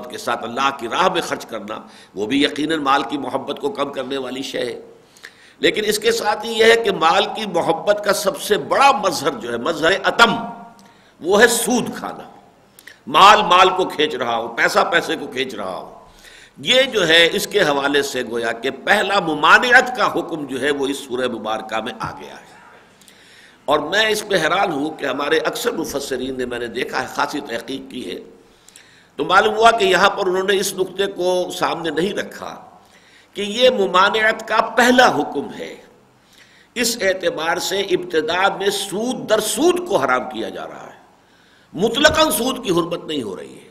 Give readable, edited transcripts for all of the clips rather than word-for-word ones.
کے ساتھ اللہ کی راہ میں خرچ کرنا وہ بھی یقیناً مال کی محبت کو کم کرنے والی شے ہے، لیکن اس کے ساتھ ہی یہ ہے کہ مال کی محبت کا سب سے بڑا مظہر جو ہے، مظہر اتم، وہ ہے سود کھانا۔ مال کو کھینچ رہا ہو، پیسہ پیسے کو کھینچ رہا ہو، یہ جو ہے اس کے حوالے سے گویا کہ پہلا ممانعت کا حکم جو ہے وہ اس سورہ مبارکہ میں آ گیا ہے۔ اور میں اس پہ حیران ہوں کہ ہمارے اکثر مفسرین نے، میں نے دیکھا ہے، خاصی تحقیق کی ہے تو معلوم ہوا کہ یہاں پر انہوں نے اس نقطے کو سامنے نہیں رکھا کہ یہ ممانعت کا پہلا حکم ہے، اس اعتبار سے ابتدا میں سود در سود کو حرام کیا جا رہا ہے، مطلقاً سود کی حرمت نہیں ہو رہی ہے۔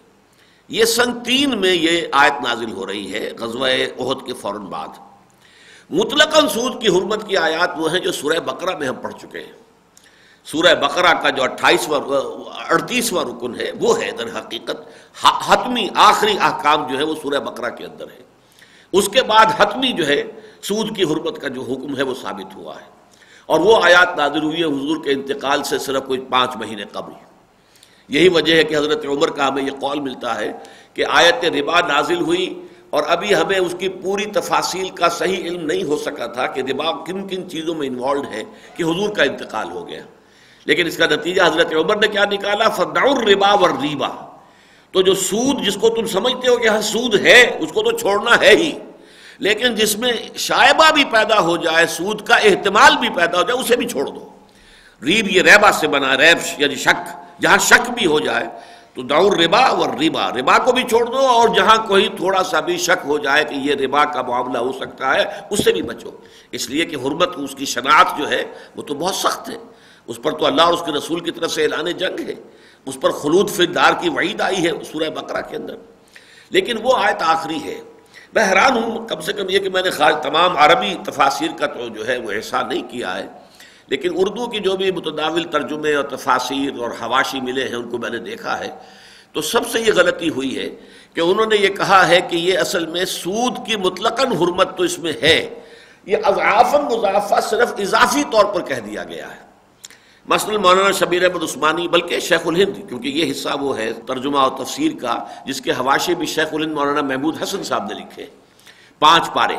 یہ سن 3 میں یہ آیت نازل ہو رہی ہے غزوہ احد کے فوراً بعد۔ مطلقاً سود کی حرمت کی آیات وہ ہیں جو سورہ بقرہ میں ہم پڑھ چکے ہیں۔ سورہ بقرہ کا جو 38واں رکن ہے وہ ہے در حقیقت حتمی آخری احکام جو ہے وہ سورہ بقرہ کے اندر ہے، اس کے بعد حتمی جو ہے سود کی حرمت کا جو حکم ہے وہ ثابت ہوا ہے، اور وہ آیات نازل ہوئی ہے حضور کے انتقال سے صرف کوئی 5 مہینے قبل۔ یہی وجہ ہے کہ حضرت عمر کا ہمیں یہ قول ملتا ہے کہ آیت ربا نازل ہوئی اور ابھی ہمیں اس کی پوری تفاصیل کا صحیح علم نہیں ہو سکا تھا کہ ربا کن کن چیزوں میں انوالوڈ ہے کہ حضور کا انتقال ہو گیا، لیکن اس کا نتیجہ حضرت عمر نے کیا نکالا؟ فدعوا الربا والریبا، تو جو سود جس کو تم سمجھتے ہو کہ ہاں سود ہے اس کو تو چھوڑنا ہے ہی، لیکن جس میں شائبہ بھی پیدا ہو جائے، سود کا احتمال بھی پیدا ہو جائے، اسے بھی چھوڑ دو۔ ریب یہ ریبا سے بنا، ریب یعنی شک، جہاں شک بھی ہو جائے تو دعوا الربا والریبا، ربا کو بھی چھوڑ دو، اور جہاں کوئی تھوڑا سا بھی شک ہو جائے کہ یہ ربا کا معاملہ ہو سکتا ہے اس سے بھی بچو، اس لیے کہ حرمت اس کی شناخت جو ہے وہ تو بہت سخت ہے، اس پر تو اللہ اور اس کے رسول کی طرف سے اعلان جنگ ہے، اس پر خلود فی النار کی وعید آئی ہے سورہ بقرہ کے اندر، لیکن وہ آیت آخری ہے۔ میں حیران ہوں، کم سے کم یہ کہ میں نے تمام عربی تفاسیر کا تو جو ہے وہ احصاء نہیں کیا ہے، لیکن اردو کی جو بھی متداول ترجمے اور تفاسیر اور حواشی ملے ہیں ان کو میں نے دیکھا ہے، تو سب سے یہ غلطی ہوئی ہے کہ انہوں نے یہ کہا ہے کہ یہ اصل میں سود کی مطلقاً حرمت تو اس میں ہے، یہ اضعافاً مضاعفہ صرف اضافی طور پر کہہ دیا گیا ہے۔ مثلا مولانا شبیر احمد عثمانی، بلکہ شیخ الہند، کیونکہ یہ حصہ وہ ہے ترجمہ اور تفسیر کا جس کے حواشے بھی شیخ الہند مولانا محمود حسن صاحب نے لکھے، 5 پارے،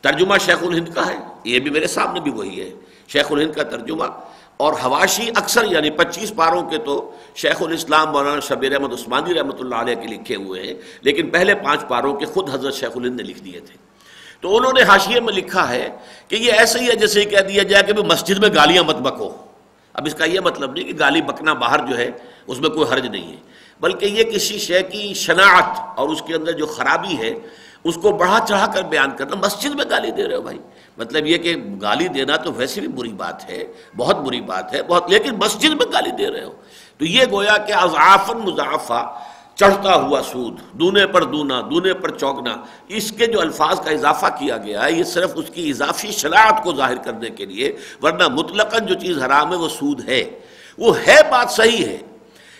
ترجمہ شیخ الہند کا ہے، یہ بھی میرے سامنے بھی وہی ہے شیخ الہند کا ترجمہ، اور حواشی اکثر یعنی 25 پاروں کے تو شیخ الاسلام مولانا شبیر احمد عثمانی رحمۃ اللہ علیہ کے لکھے ہوئے ہیں، لیکن پہلے 5 پاروں کے خود حضرت شیخ الہند نے لکھ دیے تھے۔ تو انہوں نے حاشیے میں لکھا ہے کہ یہ ایسے ہی ہے جیسے ہی کہہ دیا جائے کہ مسجد میں گالیاں مت بکو۔ اب اس کا یہ مطلب نہیں کہ گالی بکنا باہر جو ہے اس میں کوئی حرج نہیں ہے، بلکہ یہ کسی شے کی شناعت اور اس کے اندر جو خرابی ہے اس کو بڑھا چڑھا کر بیان کرنا۔ مسجد میں گالی دے رہے ہو بھائی، مطلب یہ کہ گالی دینا تو ویسے بھی بری بات ہے، بہت بری بات ہے، لیکن مسجد میں گالی دے رہے ہو، تو یہ گویا کہ اضعافاً مضاعفہ، چڑھتا ہوا سود، دونے پر دونا، دونے پر چوگنا، اس کے جو الفاظ کا اضافہ کیا گیا ہے یہ صرف اس کی اضافی شناعت کو ظاہر کرنے کے لیے، ورنہ مطلقاً جو چیز حرام ہے وہ سود ہے، وہ ہے، بات صحیح ہے،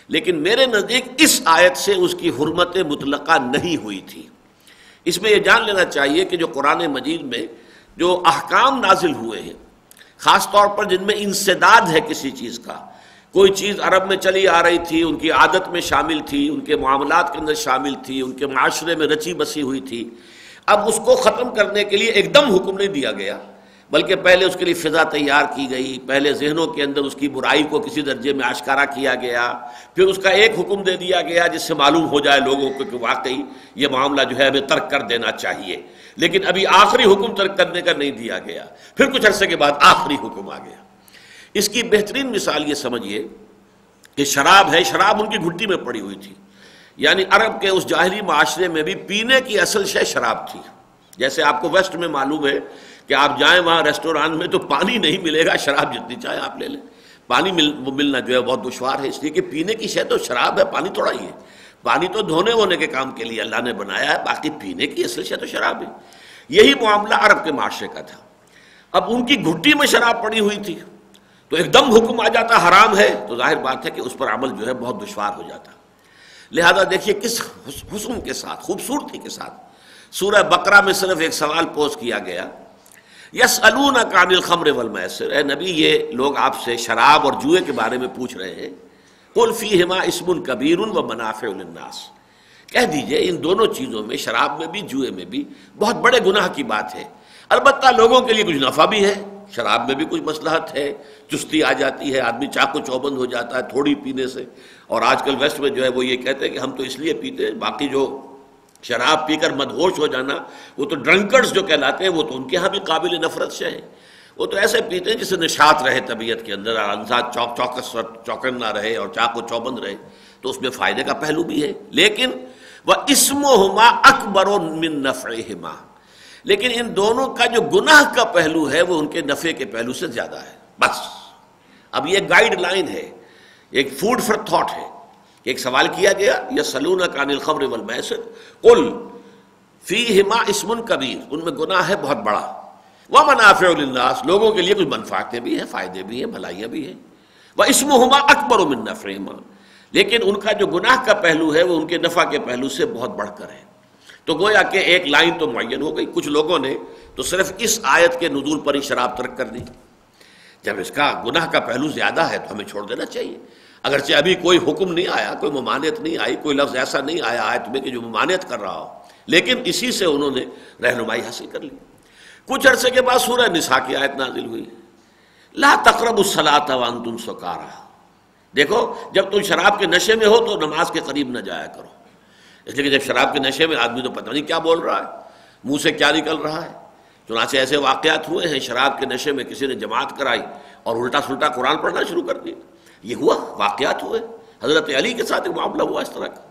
لیکن میرے نزدیک اس آیت سے اس کی حرمت مطلقہ نہیں ہوئی تھی۔ اس میں یہ جان لینا چاہیے کہ جو قرآن مجید میں جو احکام نازل ہوئے ہیں، خاص طور پر جن میں انسداد ہے کسی چیز کا، کوئی چیز عرب میں چلی آ رہی تھی، ان کی عادت میں شامل تھی، ان کے معاملات کے اندر شامل تھی، ان کے معاشرے میں رچی بسی ہوئی تھی، اب اس کو ختم کرنے کے لیے ایک دم حکم نہیں دیا گیا، بلکہ پہلے اس کے لیے فضا تیار کی گئی، پہلے ذہنوں کے اندر اس کی برائی کو کسی درجے میں آشکارا کیا گیا، پھر اس کا ایک حکم دے دیا گیا جس سے معلوم ہو جائے لوگوں کو کہ واقعی یہ معاملہ جو ہے ہمیں ترک کر دینا چاہیے، لیکن ابھی آخری حکم ترک کرنے کا نہیں دیا گیا، پھر کچھ عرصے کے بعد آخری حکم آ گیا۔ اس کی بہترین مثال یہ سمجھیے کہ شراب ہے، شراب ان کی گھٹی میں پڑی ہوئی تھی، یعنی عرب کے اس جاہلی معاشرے میں بھی پینے کی اصل شے شراب تھی۔ جیسے آپ کو ویسٹ میں معلوم ہے کہ آپ جائیں وہاں ریسٹوران میں تو پانی نہیں ملے گا، شراب جتنی چاہے آپ لے لیں، پانی ملنا جو ہے بہت دشوار ہے، اس لیے کہ پینے کی شے تو شراب ہے، پانی تھوڑا ہی ہے، پانی تو دھونے وونے کے کام کے لیے اللہ نے بنایا ہے، باقی پینے کی اصل شے تو شراب ہے۔ یہی معاملہ عرب کے معاشرے کا تھا، اب ان کی گھٹی میں شراب پڑی ہوئی تھی تو ایک دم حکم آ جاتا حرام ہے، تو ظاہر بات ہے کہ اس پر عمل جو ہے بہت دشوار ہو جاتا۔ لہذا دیکھیے کس حسن کے ساتھ، خوبصورتی کے ساتھ سورہ بقرہ میں صرف ایک سوال پوز کیا گیا، یسألونک عن الخمر والمیسر، اے نبی یہ لوگ آپ سے شراب اور جوئے کے بارے میں پوچھ رہے ہیں، قل فیہما اسم کبیر ومنافع للناس، کہہ دیجئے ان دونوں چیزوں میں، شراب میں بھی جوئے میں بھی، بہت بڑے گناہ کی بات ہے۔ البتہ لوگوں کے لیے کچھ نفع بھی ہے، شراب میں بھی کچھ مصلحت ہے، چستی آ جاتی ہے، آدمی چاق و چوبند ہو جاتا ہے تھوڑی پینے سے۔ اور آج کل ویسٹ میں جو ہے وہ یہ کہتے ہیں کہ ہم تو اس لیے پیتے ہیں، باقی جو شراب پی کر مدہوش ہو جانا وہ تو ڈرنکرز جو کہلاتے ہیں، وہ تو ان کے ہاں بھی قابل نفرت سے ہیں۔ وہ تو ایسے پیتے ہیں جسے نشاط رہے طبیعت کے اندر، انسان چوکن نہ رہے اور چاق و چوبند رہے، تو اس میں فائدے کا پہلو بھی ہے۔ لیکن وَإِسْمُهُمَا أَكْبَرُ مِن نَفْعِهِمَا، لیکن ان دونوں کا جو گناہ کا پہلو ہے وہ ان کے نفع کے پہلو سے زیادہ ہے۔ بس اب یہ گائیڈ لائن ہے، ایک فوڈ فار تھاٹ ہے۔ ایک سوال کیا گیا یسألونک عن الخمر والمیسر قل فیہما اسم کبیر، ان میں گناہ ہے بہت بڑا، ومنافع للناس، لوگوں کے لیے کچھ منفعتیں بھی ہیں، فائدے بھی ہیں، بھلائیاں بھی ہیں، واسمہما اکبر من نفعہما، لیکن ان کا جو گناہ کا پہلو ہے وہ ان کے نفع کے پہلو سے بہت بڑھ کر ہے۔ تو گویا کہ ایک لائن تو معین ہو گئی۔ کچھ لوگوں نے تو صرف اس آیت کے نزول پر ہی شراب ترک کر دی، جب اس کا گناہ کا پہلو زیادہ ہے تو ہمیں چھوڑ دینا چاہیے، اگرچہ ابھی کوئی حکم نہیں آیا، کوئی ممانعت نہیں آئی، کوئی لفظ ایسا نہیں آیا آیت میں کہ جو ممانعت کر رہا ہو، لیکن اسی سے انہوں نے رہنمائی حاصل کر لی۔ کچھ عرصے کے بعد سورہ نساء کی آیت نازل ہوئی، لا تقربوا الصلاۃ وانتم سکارى، دیکھو جب تم شراب کے نشے میں ہو تو نماز کے قریب نہ جایا کرو، اس لیے کہ جب شراب کے نشے میں آدمی تو پتہ نہیں کیا بول رہا ہے، منہ سے کیا نکل رہا ہے۔ چنانچہ ایسے واقعات ہوئے ہیں، شراب کے نشے میں کسی نے جماعت کرائی اور الٹا سلٹا قرآن پڑھنا شروع کر دیا، یہ ہوا، واقعات ہوئے۔ حضرت علی کے ساتھ ایک معاملہ ہوا اس طرح کا،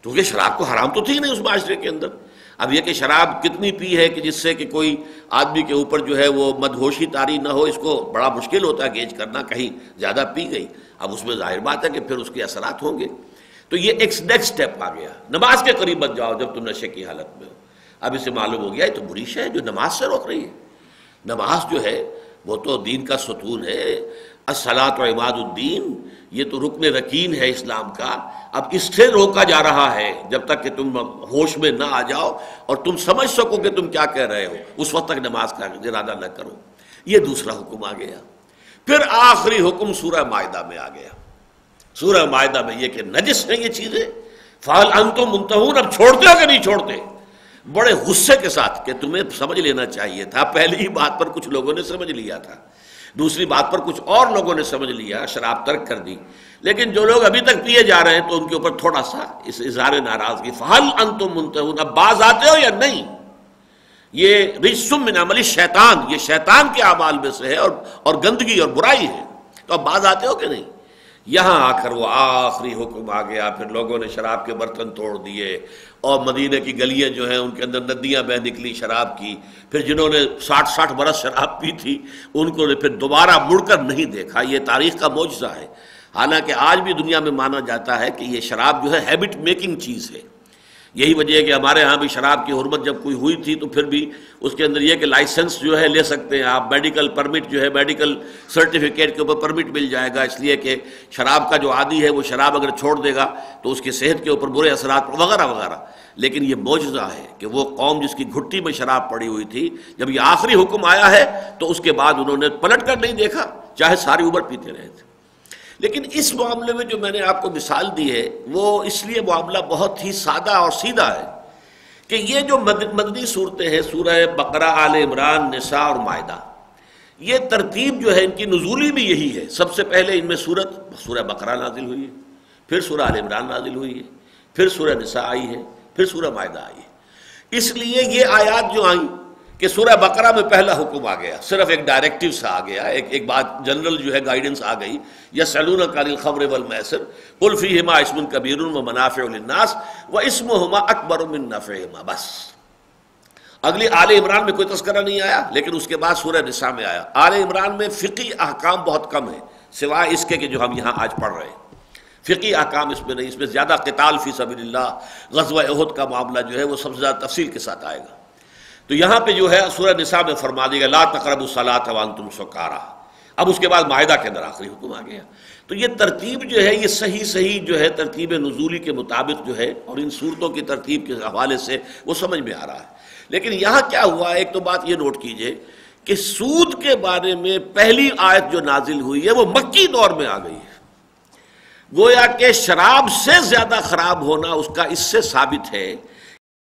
کیونکہ شراب کو حرام تو تھی نہیں اس معاشرے کے اندر۔ اب یہ کہ شراب کتنی پی ہے کہ جس سے کہ کوئی آدمی کے اوپر جو ہے وہ مدہوشی طاری نہ ہو، اس کو بڑا مشکل ہوتا ہے گیج کرنا، کہیں زیادہ پی گئی، اب اس میں ظاہر بات ہے کہ پھر اس کے اثرات ہوں گے۔ تو یہ ایک نیکسٹ سٹیپ آ گیا، نماز کے قریب مت جاؤ جب تم نشے کی حالت میں ہو۔ اب اسے معلوم ہو گیا یہ تو بری شے ہے جو نماز سے روک رہی ہے۔ نماز جو ہے وہ تو دین کا ستون ہے، الصلاۃ و عماد الدین، یہ تو رکن رکین ہے اسلام کا۔ اب اس سے روکا جا رہا ہے جب تک کہ تم ہوش میں نہ آ جاؤ اور تم سمجھ سکو کہ تم کیا کہہ رہے ہو، اس وقت تک نماز کا ارادہ نہ کرو۔ یہ دوسرا حکم آ گیا۔ پھر آخری حکم سورہ مائدہ میں آ گیا۔ سورہ مائدہ میں یہ کہ نجس ہیں یہ چیزیں، فَهَلْ أَنْتُم مُنْتَهُونَ، اب چھوڑتے ہو کہ نہیں چھوڑتے؟ بڑے غصے کے ساتھ کہ تمہیں سمجھ لینا چاہیے تھا، پہلی ہی بات پر کچھ لوگوں نے سمجھ لیا تھا، دوسری بات پر کچھ اور لوگوں نے سمجھ لیا، شراب ترک کر دی، لیکن جو لوگ ابھی تک پیے جا رہے ہیں تو ان کے اوپر تھوڑا سا اس اظہار ناراضگی، فَهَلْ أَنْتُم مُنْتَهُونَ، اب باز آتے ہو یا نہیں؟ یہ رجس من عمل الشیطان، یہ شیطان کے اعمال میں سے ہے اور گندگی اور برائی ہے، تو اب باز آتے ہو کہ نہیں؟ یہاں آ کر وہ آخری حکم آ گیا۔ پھر لوگوں نے شراب کے برتن توڑ دیے اور مدینہ کی گلیاں جو ہیں ان کے اندر ندیاں بہہ نکلی شراب کی۔ پھر جنہوں نے 60 برس شراب پی تھی ان کو نے پھر دوبارہ مڑ کر نہیں دیکھا۔ یہ تاریخ کا معجزہ ہے، حالانکہ آج بھی دنیا میں مانا جاتا ہے کہ یہ شراب جو ہے ہیبٹ میکنگ چیز ہے۔ یہی وجہ ہے کہ ہمارے ہاں بھی شراب کی حرمت جب کوئی ہوئی تھی تو پھر بھی اس کے اندر یہ کہ لائسنس جو ہے لے سکتے ہیں آپ، میڈیکل پرمٹ جو ہے، میڈیکل سرٹیفکیٹ کے اوپر پرمٹ مل جائے گا، اس لیے کہ شراب کا جو عادی ہے وہ شراب اگر چھوڑ دے گا تو اس کی صحت کے اوپر برے اثرات وغیرہ وغیرہ۔ لیکن یہ معجزہ ہے کہ وہ قوم جس کی گھٹی میں شراب پڑی ہوئی تھی، جب یہ آخری حکم آیا ہے تو اس کے بعد انہوں نے پلٹ کر نہیں دیکھا، چاہے ساری عمر پیتے رہے تھے۔ لیکن اس معاملے میں جو میں نے آپ کو مثال دی ہے وہ اس لیے معاملہ بہت ہی سادہ اور سیدھا ہے کہ یہ جو مدنی صورتیں ہیں، سورہ بقرہ، آل عمران، نساء اور مائدہ، یہ ترتیب جو ہے ان کی نزولی بھی یہی ہے۔ سب سے پہلے ان میں سورہ بقرہ نازل ہوئی ہے، پھر سورہ آل عمران نازل ہوئی ہے، پھر سورہ نساء آئی ہے، پھر سورہ مائدہ آئی ہے۔ اس لیے یہ آیات جو آئیں کہ سورہ بقرہ میں پہلا حکم آ گیا، صرف ایک ڈائریکٹیو سا آ گیا، ایک بات جنرل جو ہے گائیڈنس آ گئی، یسألونک عن الخمر والمیسر قل فیہما اسم کبیر ومنافع للناس واسمہما اکبر من نفعہما، بس۔ اگلی آل عمران میں کوئی تذکرہ نہیں آیا، لیکن اس کے بعد سورہ نساء میں آیا۔ آل عمران میں فقہی احکام بہت کم ہیں، سوائے اس کے کہ جو ہم یہاں آج پڑھ رہے ہیں۔ فقہی احکام اس میں نہیں، اس میں زیادہ قتال فی سبیل اللہ، غزوہ احد کا معاملہ جو ہے وہ سب سے زیادہ تفصیل کے ساتھ آئے گا۔ تو یہاں پہ جو ہے سورہ نساء میں فرما دیا گیا لا تقربوا الصلاۃ وانتم سکارى، اب اس کے بعد معاہدہ کے اندر آخری حکم آ گیا۔ تو یہ ترتیب جو ہے یہ صحیح جو ہے ترتیب نزولی کے مطابق جو ہے اور ان صورتوں کی ترتیب کے حوالے سے وہ سمجھ میں آ رہا ہے۔ لیکن یہاں کیا ہوا ہے، ایک تو بات یہ نوٹ کیجئے کہ سود کے بارے میں پہلی آیت جو نازل ہوئی ہے وہ مکی دور میں آ گئی ہے۔ گویا کہ شراب سے زیادہ خراب ہونا اس کا اس سے ثابت ہے